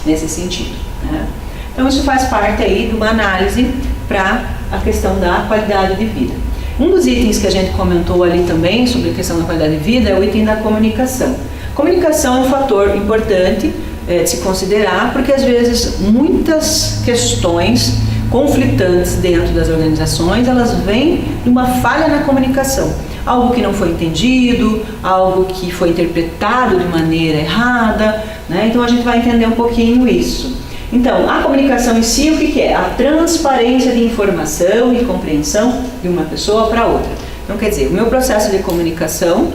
nesse sentido, né? Então isso faz parte aí de uma análise para a questão da qualidade de vida. Um dos itens que a gente comentou ali também sobre a questão da qualidade de vida é o item da comunicação. Comunicação é um fator importante de se considerar, porque às vezes muitas questões conflitantes dentro das organizações, elas vêm de uma falha na comunicação. Algo que não foi entendido, algo que foi interpretado de maneira errada, né? Então a gente vai entender um pouquinho isso. Então, a comunicação em si, o que é? A transparência de informação e compreensão de uma pessoa para outra. Então, quer dizer, o meu processo de comunicação,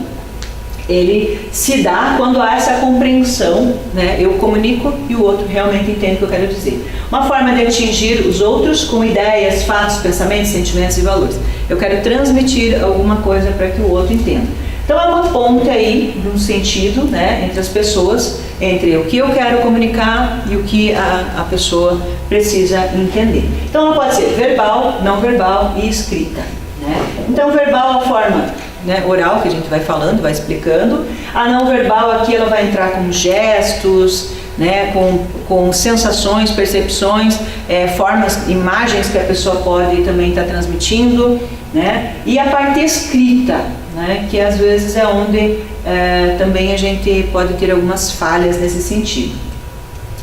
ele se dá quando há essa compreensão, né? Eu comunico e o outro realmente entende o que eu quero dizer. Uma forma de atingir os outros com ideias, fatos, pensamentos, sentimentos e valores. Eu quero transmitir alguma coisa para que o outro entenda. Então é uma ponte aí, num sentido, né, entre as pessoas, entre o que eu quero comunicar e o que a pessoa precisa entender. Então ela pode ser verbal, não verbal e escrita, né? Então verbal é a forma, né, oral, que a gente vai falando, vai explicando. A não verbal aqui ela vai entrar com gestos, né, com sensações, percepções, formas, imagens que a pessoa pode também estar transmitindo, né? E a parte escrita, né, que às vezes é onde também a gente pode ter algumas falhas nesse sentido.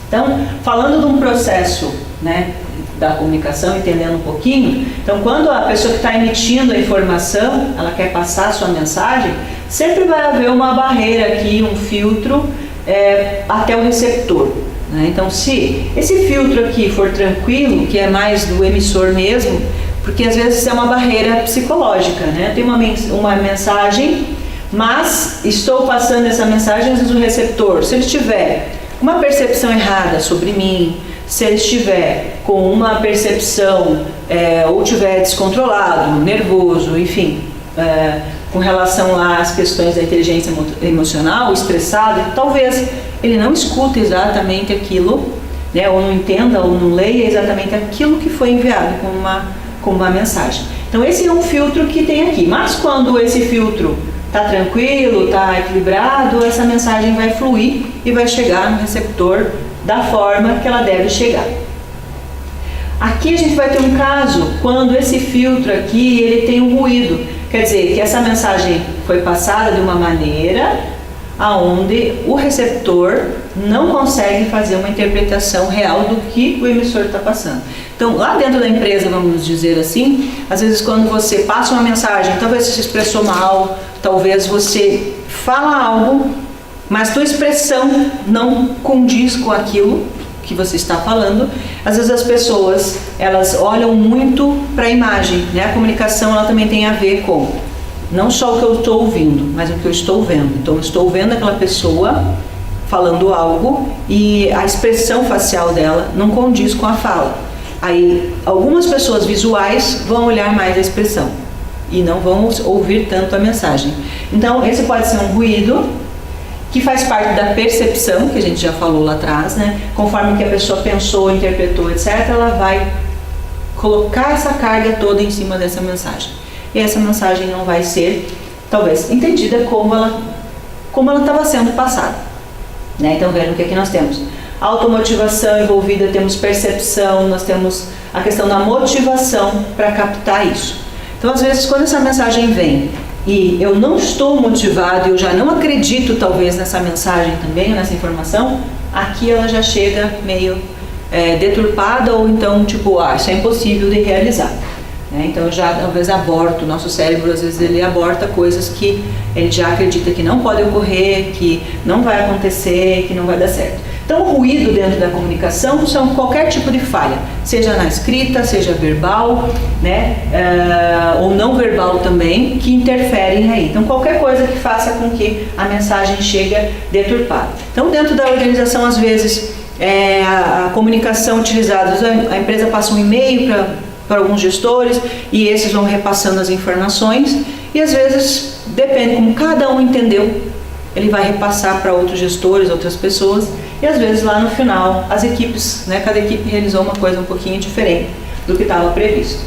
Então, falando de um processo, né, da comunicação, entendendo um pouquinho, então quando a pessoa que está emitindo a informação, ela quer passar a sua mensagem, sempre vai haver uma barreira aqui, um filtro, até o receptor, né? Então, se esse filtro aqui for tranquilo, que é mais do emissor mesmo, porque às vezes é uma barreira psicológica, né? Tem uma mensagem, mas estou passando essa mensagem, às vezes o receptor, se ele tiver uma percepção errada sobre mim, se ele estiver com uma percepção ou estiver descontrolado, nervoso, enfim, com relação lá às questões da inteligência emocional, estressado, talvez ele não escute exatamente aquilo, né, ou não entenda ou não leia exatamente aquilo que foi enviado como uma mensagem. Então esse é um filtro que tem aqui, mas quando esse filtro está tranquilo, está equilibrado, essa mensagem vai fluir e vai chegar no receptor da forma que ela deve chegar. Aqui a gente vai ter um caso quando esse filtro aqui ele tem um ruído, quer dizer que essa mensagem foi passada de uma maneira aonde o receptor não consegue fazer uma interpretação real do que o emissor está passando. Então, lá dentro da empresa, vamos dizer assim, às vezes quando você passa uma mensagem, talvez você se expressou mal, talvez você fala algo, mas tua expressão não condiz com aquilo que você está falando. Às vezes as pessoas, elas olham muito para a imagem, né? A comunicação, ela também tem a ver com não só o que eu estou ouvindo, mas o que eu estou vendo. Então, eu estou vendo aquela pessoa falando algo e a expressão facial dela não condiz com a fala. Aí, algumas pessoas visuais vão olhar mais a expressão e não vão ouvir tanto a mensagem. Então, esse pode ser um ruído que faz parte da percepção, que a gente já falou lá atrás, né? Conforme que a pessoa pensou, interpretou, etc., ela vai colocar essa carga toda em cima dessa mensagem. E essa mensagem não vai ser, talvez, entendida como ela estava sendo passada, né? Então, vendo que aqui nós temos automotivação envolvida, temos percepção, nós temos a questão da motivação para captar isso. Então, às vezes, quando essa mensagem vem e eu não estou motivado, eu já não acredito talvez nessa mensagem também, nessa informação, aqui ela já chega meio deturpada, ou então tipo, isso é impossível de realizar, né? Então já talvez aborta, o nosso cérebro às vezes ele aborta coisas que ele já acredita que não pode ocorrer, que não vai acontecer, que não vai dar certo. Então o ruído dentro da comunicação são qualquer tipo de falha, seja na escrita, seja verbal, né, ou não verbal também, que interferem aí. Então qualquer coisa que faça com que a mensagem chegue deturpada. Então dentro da organização, às vezes, a comunicação utilizada, a empresa passa um e-mail para alguns gestores e esses vão repassando as informações e às vezes, depende como cada um entendeu, ele vai repassar para outros gestores, outras pessoas, e às vezes lá no final as equipes, né, cada equipe realizou uma coisa um pouquinho diferente do que estava previsto,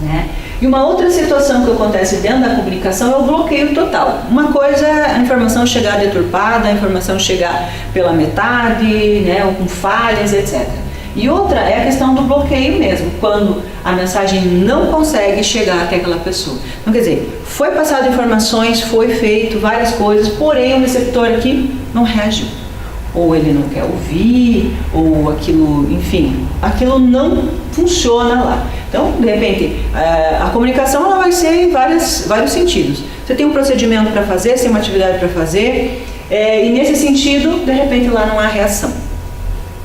né? E uma outra situação que acontece dentro da comunicação é o bloqueio total. Uma coisa é a informação chegar deturpada, a informação chegar pela metade, né, ou com falhas, etc. E outra é a questão do bloqueio mesmo, quando a mensagem não consegue chegar até aquela pessoa. Então, quer dizer, foi passado informações, foi feito várias coisas, porém o receptor aqui não reagiu. Ou ele não quer ouvir, ou aquilo, enfim, aquilo não funciona lá. Então, de repente, a comunicação ela vai ser em vários sentidos. Você tem um procedimento para fazer, você tem uma atividade para fazer, e nesse sentido, de repente, lá não há reação.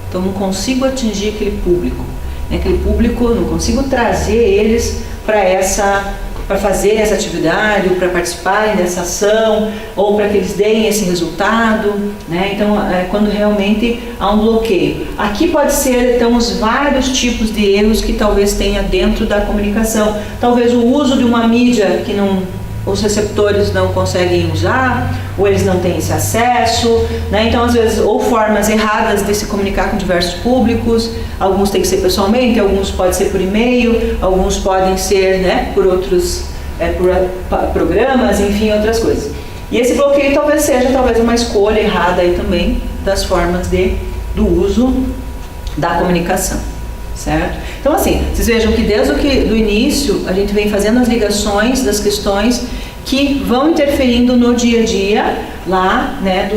Então, não consigo atingir aquele público, né? Aquele público, não consigo trazer eles para fazer essa atividade, ou para participarem dessa ação, ou para que eles deem esse resultado, né? Então, quando realmente há um bloqueio. Aqui pode ser, então, os vários tipos de erros que talvez tenha dentro da comunicação. Talvez o uso de uma mídia que não os receptores não conseguem usar, ou eles não têm esse acesso, né? Então, às vezes, ou formas erradas de se comunicar com diversos públicos, alguns tem que ser pessoalmente, alguns pode ser por e-mail, alguns podem ser, né, por outros por programas, enfim, outras coisas. E esse bloqueio talvez seja uma escolha errada aí também das formas do uso da comunicação, certo? Então, assim, vocês vejam que desde do início a gente vem fazendo as ligações das questões que vão interferindo no dia a dia lá, né,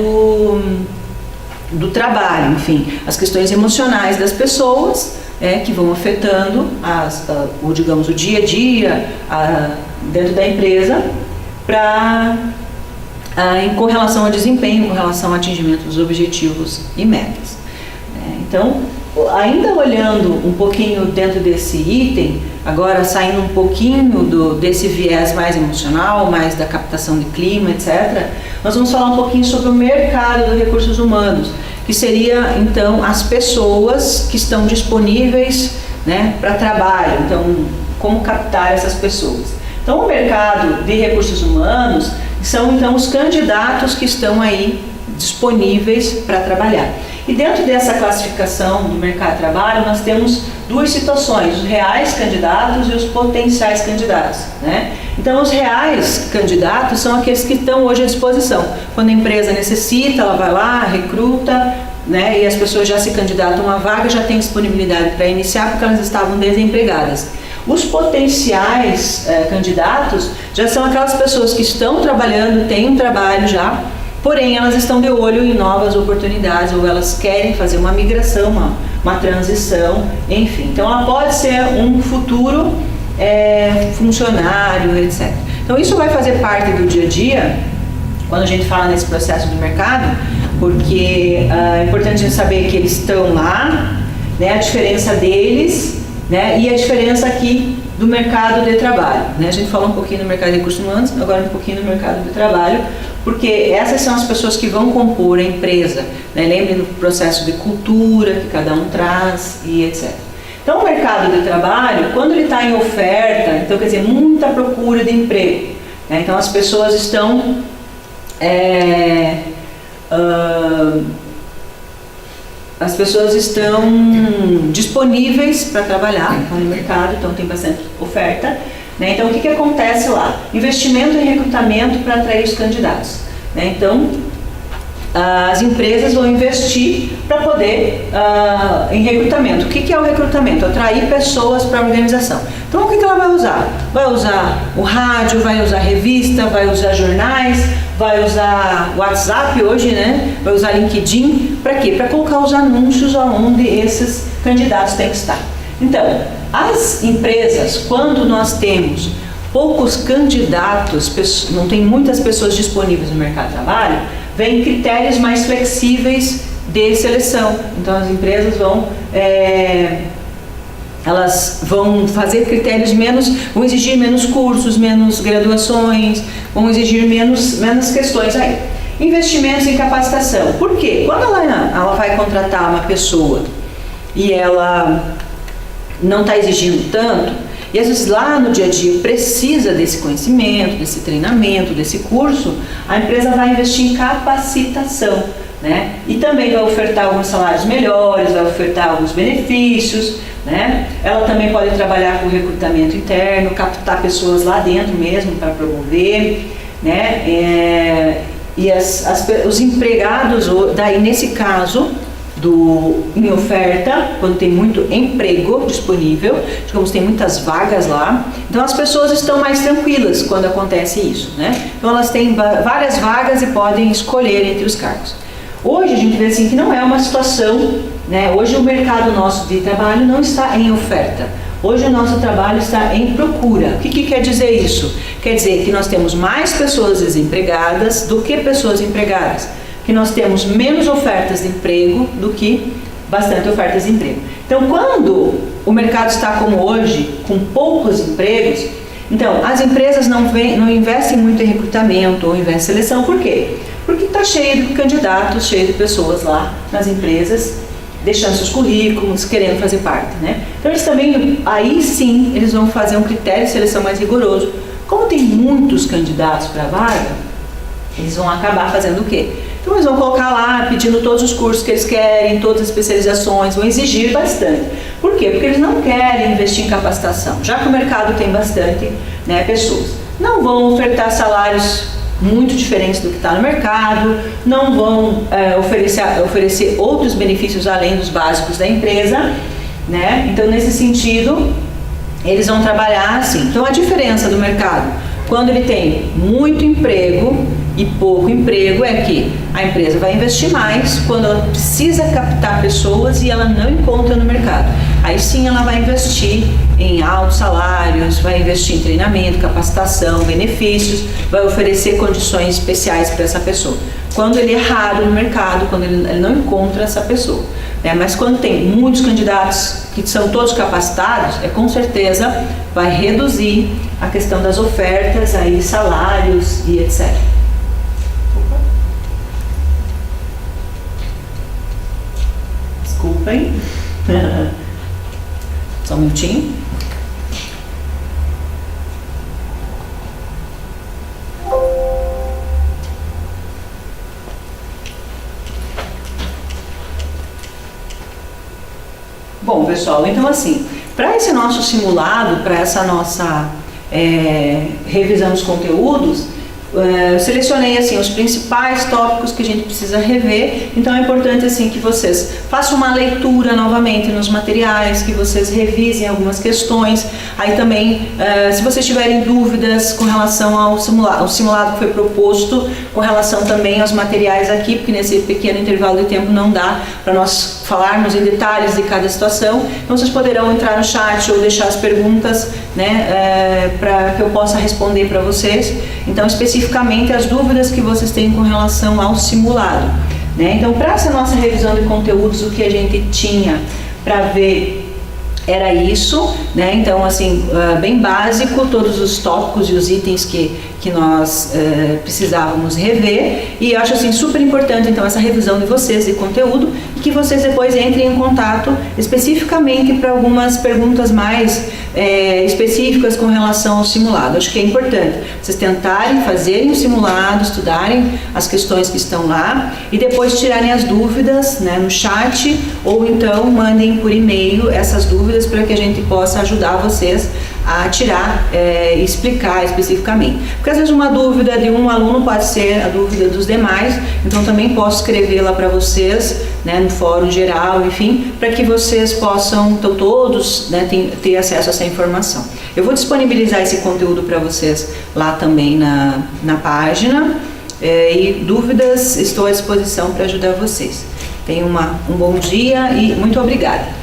do trabalho, enfim, as questões emocionais das pessoas, que vão afetando o dia a dia dentro da empresa com relação ao desempenho, com relação ao atingimento dos objetivos e metas. Então, ainda olhando um pouquinho dentro desse item, agora saindo um pouquinho desse viés mais emocional, mais da captação de clima, etc., nós vamos falar um pouquinho sobre o mercado dos recursos humanos, que seria, então, as pessoas que estão disponíveis, né, para trabalho. Então, como captar essas pessoas. Então, o mercado de recursos humanos são, então, os candidatos que estão aí disponíveis para trabalhar. E dentro dessa classificação do mercado de trabalho, nós temos duas situações, os reais candidatos e os potenciais candidatos, né? Então, os reais candidatos são aqueles que estão hoje à disposição. Quando a empresa necessita, ela vai lá, recruta, né? E as pessoas já se candidatam a uma vaga, já têm disponibilidade para iniciar porque elas estavam desempregadas. Os potenciais candidatos já são aquelas pessoas que estão trabalhando, têm um trabalho já, porém elas estão de olho em novas oportunidades ou elas querem fazer uma migração, uma transição, enfim. Então ela pode ser um futuro funcionário, etc. Então isso vai fazer parte do dia a dia, quando a gente fala nesse processo do mercado, porque é importante a gente saber que eles estão lá, né, a diferença deles, né, e a diferença aqui do mercado de trabalho, né? A gente falou um pouquinho do mercado de recursos humanos, agora um pouquinho do mercado de trabalho, porque essas são as pessoas que vão compor a empresa, né? Lembrem do processo de cultura que cada um traz e etc. Então, o mercado de trabalho, quando ele está em oferta, então quer dizer, muita procura de emprego, né? Então as pessoas estão disponíveis para trabalhar no mercado, então tem bastante oferta, né? Então o que acontece lá? Investimento em recrutamento para atrair os candidatos, né? Então as empresas vão investir para poder em recrutamento. O que é o recrutamento? Atrair pessoas para a organização. Então o que ela vai usar? Vai usar o rádio, vai usar revista, vai usar jornais, vai usar WhatsApp hoje, né? Vai usar LinkedIn. Para quê? Para colocar os anúncios onde esses candidatos têm que estar. Então, as empresas, quando nós temos poucos candidatos, não tem muitas pessoas disponíveis no mercado de trabalho, vem critérios mais flexíveis de seleção. Então as empresas vão fazer critérios vão exigir menos cursos, menos graduações, vão exigir menos questões aí. Investimentos em capacitação. Por quê? Quando ela vai contratar uma pessoa e ela não está exigindo tanto, e às vezes lá no dia a dia precisa desse conhecimento, desse treinamento, desse curso, a empresa vai investir em capacitação, né? E também vai ofertar alguns salários melhores, vai ofertar alguns benefícios, né? Ela também pode trabalhar com recrutamento interno, captar pessoas lá dentro mesmo para promover, né? E os empregados, daí nesse caso, em oferta, quando tem muito emprego disponível, digamos, tem muitas vagas lá, então as pessoas estão mais tranquilas quando acontece isso, né? Então elas têm várias vagas e podem escolher entre os cargos. Hoje a gente vê assim que não é uma situação, né? Hoje o mercado nosso de trabalho não está em oferta. Hoje o nosso trabalho está em procura. O que quer dizer isso? Quer dizer que nós temos mais pessoas desempregadas do que pessoas empregadas. Que nós temos menos ofertas de emprego do que bastante ofertas de emprego. Então, quando o mercado está como hoje, com poucos empregos, então as empresas não investem muito em recrutamento ou investem em seleção. Por quê? Porque está cheio de candidatos, cheio de pessoas lá nas empresas, deixando seus currículos, querendo fazer parte, né? Então, eles também, aí sim, eles vão fazer um critério de seleção mais rigoroso, Como tem muitos candidatos para a vaga, eles vão acabar fazendo o quê? Então eles vão colocar lá, pedindo todos os cursos que eles querem, todas as especializações, vão exigir bastante. Por quê? Porque eles não querem investir em capacitação, já que o mercado tem bastante, né, pessoas. Não vão ofertar salários muito diferentes do que está no mercado, não vão oferecer outros benefícios além dos básicos da empresa, né? Então, nesse sentido, eles vão trabalhar assim. Então, a diferença do mercado, quando ele tem muito emprego e pouco emprego, é que a empresa vai investir mais quando ela precisa captar pessoas e ela não encontra no mercado. Aí sim ela vai investir em altos salários, vai investir em treinamento, capacitação, benefícios, vai oferecer condições especiais para essa pessoa. Quando ele é raro no mercado, quando ele não encontra essa pessoa. Mas quando tem muitos candidatos que são todos capacitados, com certeza vai reduzir a questão das ofertas, aí, salários e etc. Desculpem. Só um minutinho. Bom, pessoal, então assim, para esse nosso simulado, para essa nossa revisão dos conteúdos, eu selecionei assim os principais tópicos que a gente precisa rever. Então é importante assim que vocês façam uma leitura novamente nos materiais, que vocês revisem algumas questões. Aí também, se vocês tiverem dúvidas com relação ao simulado que foi proposto, com relação também aos materiais aqui, porque nesse pequeno intervalo de tempo não dá para nós falarmos em detalhes de cada situação. Então vocês poderão entrar no chat ou deixar as perguntas, né, para que eu possa responder para vocês. Então, especificamente as dúvidas que vocês têm com relação ao simulado, né? Então, para essa nossa revisão de conteúdos, o que a gente tinha para ver era isso, né? Então, assim, bem básico, todos os tópicos e os itens que nós precisávamos rever. E eu acho assim super importante então essa revisão de vocês de conteúdo, e que vocês depois entrem em contato especificamente para algumas perguntas mais específicas com relação ao simulado. Acho que é importante vocês tentarem fazerem o simulado, estudarem as questões que estão lá e depois tirarem as dúvidas, né, no chat, ou então mandem por e-mail essas dúvidas para que a gente possa ajudar vocês a tirar e explicar especificamente. Porque às vezes uma dúvida de um aluno pode ser a dúvida dos demais, então também posso escrevê-la para vocês, né, no fórum geral, enfim, para que vocês possam, então todos, né, ter acesso a essa informação. Eu vou disponibilizar esse conteúdo para vocês lá também na página, e dúvidas, estou à disposição para ajudar vocês. Tenham um bom dia e muito obrigada.